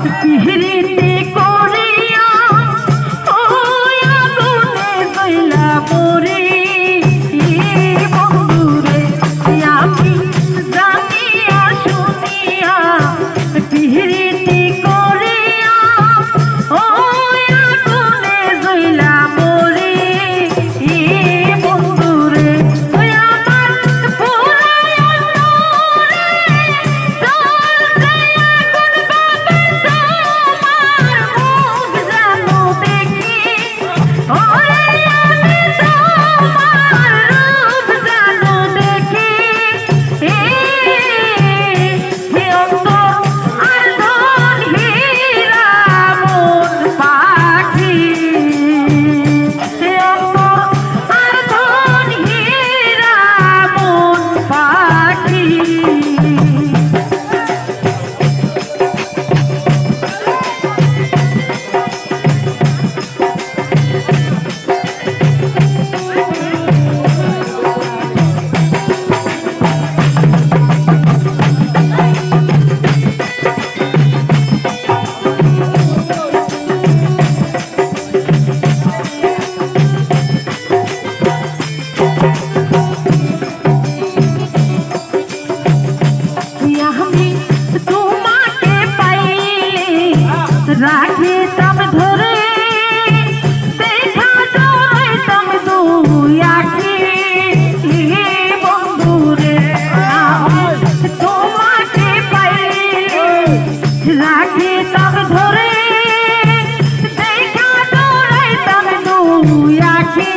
পিহরিতে করিয়া ওই আগুনে গইলা পড়ি বন্ধুরে আমি জানিয়া শুনিয়া পিহরিতে করিয়া ওই আগুনে গইলা পড়ি বন্ধুরে আমার পুরায় নূরে জ্বলছে আগুন বাবা তোমার মুখ যেন দেখি ওরে আমি তোমার রূপ যেন দেখি হে অন্তর আর ধন হীরা মন পাখি হে অন্তর আর ধন হীরা মন পাখি আমি তোমাকে পাইলে রাখিতাম ধরে দেখা জড়াইতাম দুই আঁখি বন্ধুরে আমি তোমাকে পাইলে রাখিতাম ধরে দেখা জড়াইতাম দুই আঁখি